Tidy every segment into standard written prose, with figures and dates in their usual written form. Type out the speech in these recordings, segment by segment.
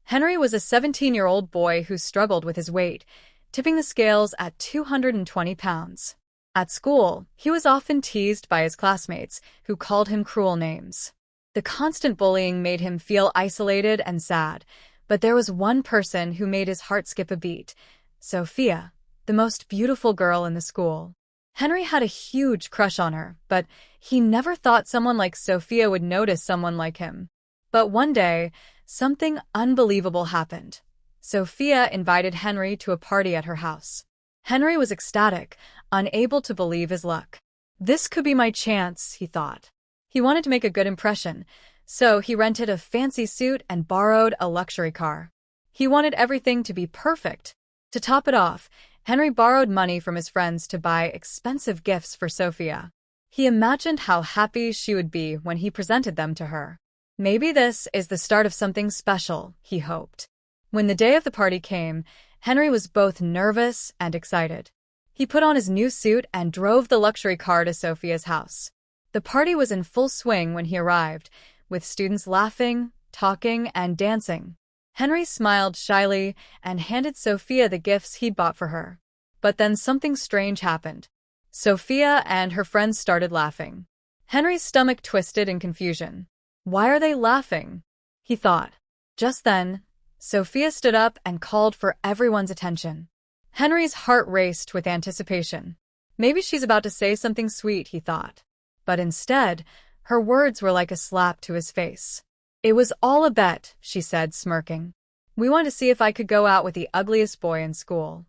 Henry was a 17-year-old boy who struggled with his weight, tipping the scales at 220 pounds. At school, he was often teased by his classmates, who called him cruel names. The constant bullying made him feel isolated and sad, but there was one person who made his heart skip a beat: Sophia, the most beautiful girl in the school. Henry had a huge crush on her, but he never thought someone like Sophia would notice someone like him. But one day, something unbelievable happened. Sophia invited Henry to a party at her house. Henry was ecstatic, unable to believe his luck. This could be my chance, he thought. He wanted to make a good impression, so he rented a fancy suit and borrowed a luxury car. He wanted everything to be perfect. To top it off, Henry borrowed money from his friends to buy expensive gifts for Sophia. He imagined how happy she would be when he presented them to her. Maybe this is the start of something special, he hoped. When the day of the party came, Henry was both nervous and excited. He put on his new suit and drove the luxury car to Sophia's house. The party was in full swing when he arrived, with students laughing, talking, and dancing. Henry smiled shyly and handed Sophia the gifts he'd bought for her. But then something strange happened. Sophia and her friends started laughing. Henry's stomach twisted in confusion. Why are they laughing? He thought. Just then, Sophia stood up and called for everyone's attention. Henry's heart raced with anticipation. Maybe she's about to say something sweet, he thought. But instead, her words were like a slap to his face. It was all a bet, she said, smirking. We wanted to see if I could go out with the ugliest boy in school.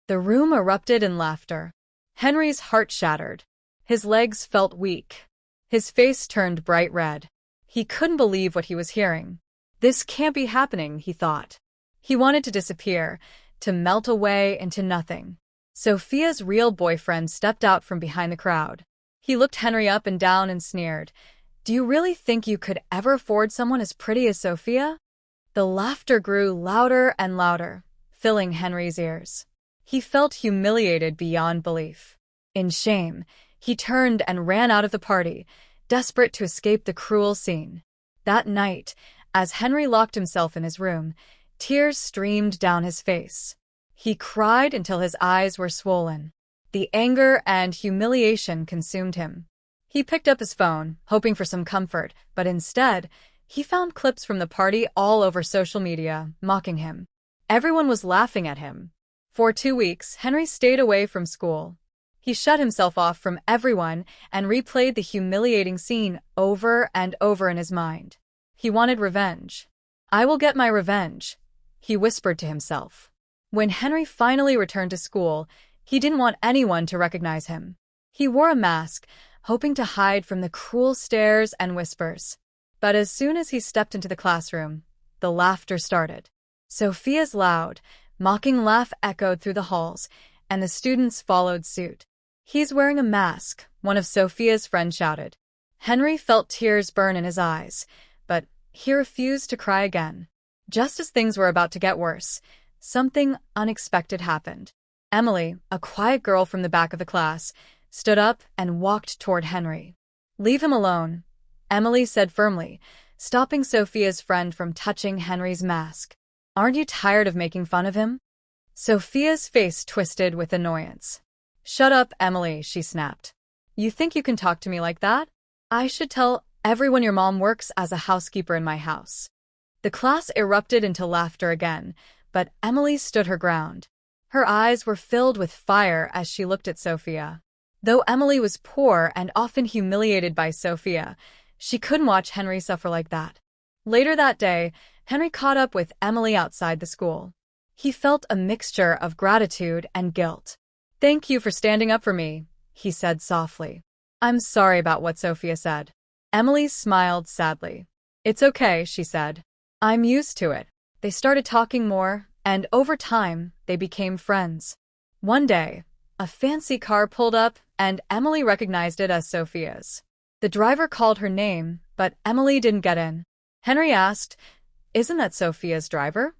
The room erupted in laughter. Henry's heart shattered. His legs felt weak. His face turned bright red. He couldn't believe what he was hearing. This can't be happening, he thought. He wanted to disappear, to melt away into nothing. Sophia's real boyfriend stepped out from behind the crowd. He looked Henry up and down and sneered. Do you really think you could ever afford someone as pretty as Sophia? The laughter grew louder and louder, filling Henry's ears. He felt humiliated beyond belief. In shame, he turned and ran out of the party, desperate to escape the cruel scene. That night, as Henry locked himself in his room, tears streamed down his face. He cried until his eyes were swollen. The anger and humiliation consumed him. He picked up his phone, hoping for some comfort, but instead, he found clips from the party all over social media, mocking him. Everyone was laughing at him. For 2 weeks, Henry stayed away from school. He shut himself off from everyone and replayed the humiliating scene over and over in his mind. He wanted revenge. I will get my revenge, he whispered to himself. When Henry finally returned to school, he didn't want anyone to recognize him. He wore a mask, hoping to hide from the cruel stares and whispers. But as soon as he stepped into the classroom, the laughter started. Sophia's loud, mocking laugh echoed through the halls, and the students followed suit. He's wearing a mask, one of Sophia's friends shouted. Henry felt tears burn in his eyes, but he refused to cry again. Just as things were about to get worse, something unexpected happened. Emily, a quiet girl from the back of the class, stood up and walked toward Henry. Leave him alone, Emily said firmly, stopping Sophia's friend from touching Henry's mask. Aren't you tired of making fun of him? Sophia's face twisted with annoyance. Shut up, Emily, she snapped. You think you can talk to me like that? I should tell everyone your mom works as a housekeeper in my house. The class erupted into laughter again, but Emily stood her ground. Her eyes were filled with fire as she looked at Sophia. Though Emily was poor and often humiliated by Sophia, she couldn't watch Henry suffer like that. Later that day, Henry caught up with Emily outside the school. He felt a mixture of gratitude and guilt. Thank you for standing up for me, he said softly. I'm sorry about what Sophia said. Emily smiled sadly. It's okay, she said. I'm used to it. They started talking more, and over time, they became friends. One day, a fancy car pulled up, and Emily recognized it as Sophia's. The driver called her name, but Emily didn't get in. Henry asked, Isn't that Sophia's driver?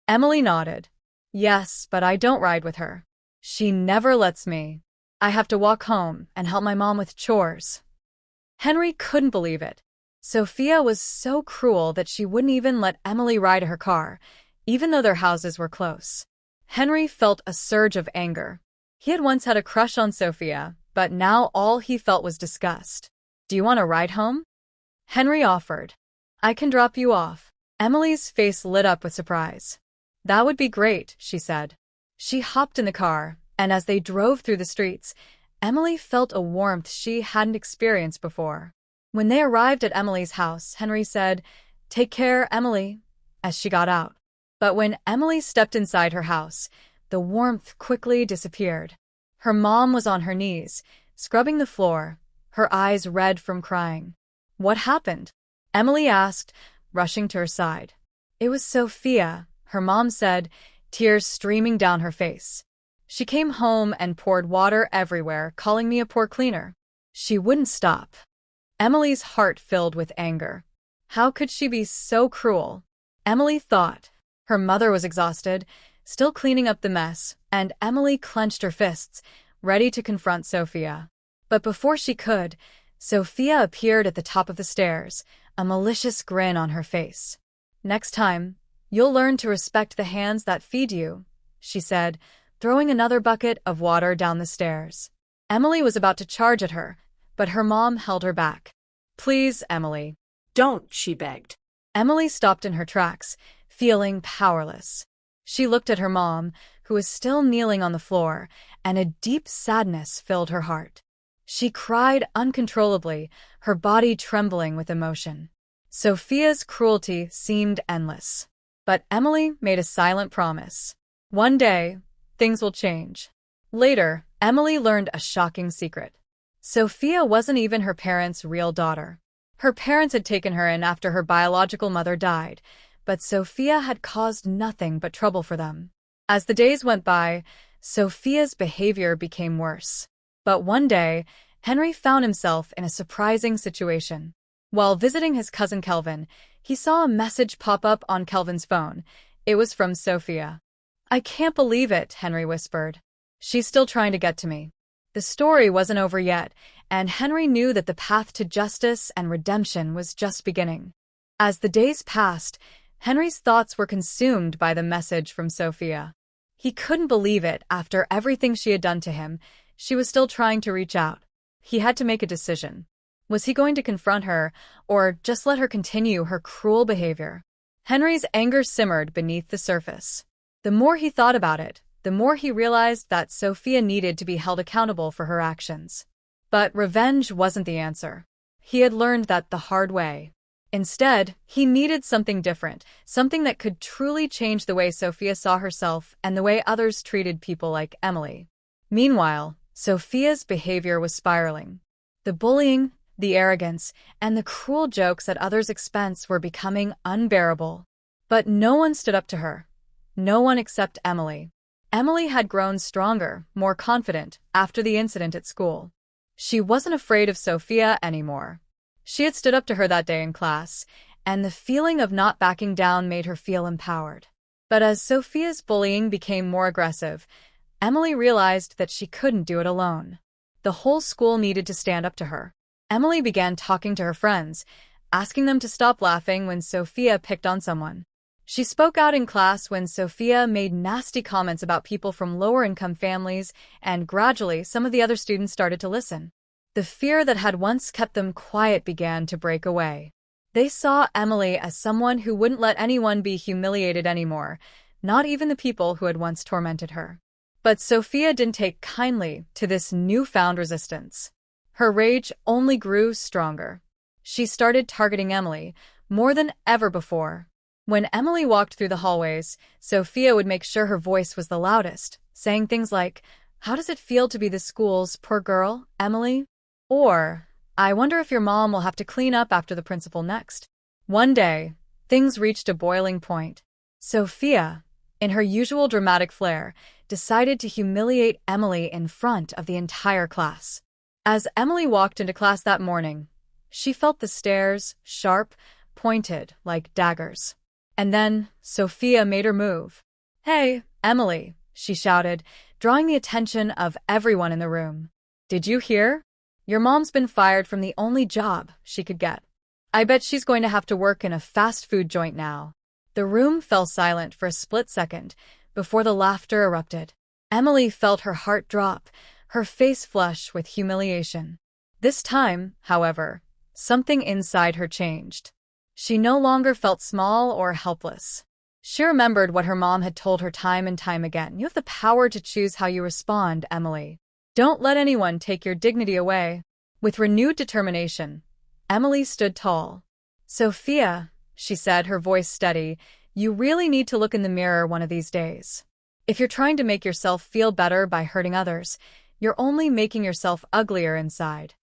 Emily nodded. Yes, but I don't ride with her. She never lets me. I have to walk home and help my mom with chores. Henry couldn't believe it. Sophia was so cruel that she wouldn't even let Emily ride her car, even though their houses were close. Henry felt a surge of anger. He had once had a crush on Sophia, but now all he felt was disgust. "Do you want to ride home?" Henry offered. "I can drop you off." Emily's face lit up with surprise. "That would be great," she said. She hopped in the car, and as they drove through the streets, Emily felt a warmth she hadn't experienced before. When they arrived at Emily's house, Henry said, "Take care, Emily," as she got out. But when Emily stepped inside her house, the warmth quickly disappeared. Her mom was on her knees, scrubbing the floor, her eyes red from crying. "What happened?" Emily asked, rushing to her side. "It was Sophia," her mom said, tears streaming down her face. "She came home and poured water everywhere, calling me a poor cleaner. She wouldn't stop." Emily's heart filled with anger. How could she be so cruel? Emily thought. Her mother was exhausted, still cleaning up the mess, and Emily clenched her fists, ready to confront Sophia. But before she could, Sophia appeared at the top of the stairs, a malicious grin on her face. "Next time, you'll learn to respect the hands that feed you," she said, throwing another bucket of water down the stairs. Emily was about to charge at her, but her mom held her back. "Please, Emily." "Don't," she begged. Emily stopped in her tracks, feeling powerless. She looked at her mom, who was still kneeling on the floor, and a deep sadness filled her heart. She cried uncontrollably, her body trembling with emotion. Sophia's cruelty seemed endless. But Emily made a silent promise. One day, things will change. Later, Emily learned a shocking secret. Sophia wasn't even her parents' real daughter. Her parents had taken her in after her biological mother died, but Sophia had caused nothing but trouble for them. As the days went by, Sophia's behavior became worse. But one day, Henry found himself in a surprising situation. While visiting his cousin Kelvin, he saw a message pop up on Kelvin's phone. It was from Sophia. "I can't believe it," Henry whispered. "She's still trying to get to me." The story wasn't over yet, and Henry knew that the path to justice and redemption was just beginning. As the days passed, Henry's thoughts were consumed by the message from Sophia. He couldn't believe it. After everything she had done to him, she was still trying to reach out. He had to make a decision. Was he going to confront her, or just let her continue her cruel behavior? Henry's anger simmered beneath the surface. The more he thought about it, the more he realized that Sophia needed to be held accountable for her actions. But revenge wasn't the answer. He had learned that the hard way. Instead, he needed something different, something that could truly change the way Sophia saw herself and the way others treated people like Emily. Meanwhile, Sophia's behavior was spiraling. The bullying, the arrogance, and the cruel jokes at others' expense were becoming unbearable. But no one stood up to her. No one except Emily. Emily had grown stronger, more confident, after the incident at school. She wasn't afraid of Sophia anymore. She had stood up to her that day in class, and the feeling of not backing down made her feel empowered. But as Sophia's bullying became more aggressive, Emily realized that she couldn't do it alone. The whole school needed to stand up to her. Emily began talking to her friends, asking them to stop laughing when Sophia picked on someone. She spoke out in class when Sophia made nasty comments about people from lower-income families, and gradually some of the other students started to listen. The fear that had once kept them quiet began to break away. They saw Emily as someone who wouldn't let anyone be humiliated anymore, not even the people who had once tormented her. But Sophia didn't take kindly to this newfound resistance. Her rage only grew stronger. She started targeting Emily more than ever before. When Emily walked through the hallways, Sophia would make sure her voice was the loudest, saying things like, "How does it feel to be the school's poor girl, Emily?" Or, "I wonder if your mom will have to clean up after the principal next." One day, things reached a boiling point. Sophia, in her usual dramatic flair, decided to humiliate Emily in front of the entire class. As Emily walked into class that morning, she felt the stares, sharp, pointed, like daggers. And then, Sophia made her move. "Hey, Emily," she shouted, drawing the attention of everyone in the room. "Did you hear? Your mom's been fired from the only job she could get." I bet she's going to have to work in a fast food joint now. The room fell silent for a split second before the laughter erupted. Emily felt her heart drop, her face flush with humiliation. This time, however, something inside her changed. She no longer felt small or helpless. She remembered what her mom had told her time and time again. You have the power to choose how you respond, Emily. Don't let anyone take your dignity away. With renewed determination, Emily stood tall. Sophia, she said, her voice steady, you really need to look in the mirror one of these days. If you're trying to make yourself feel better by hurting others, you're only making yourself uglier inside.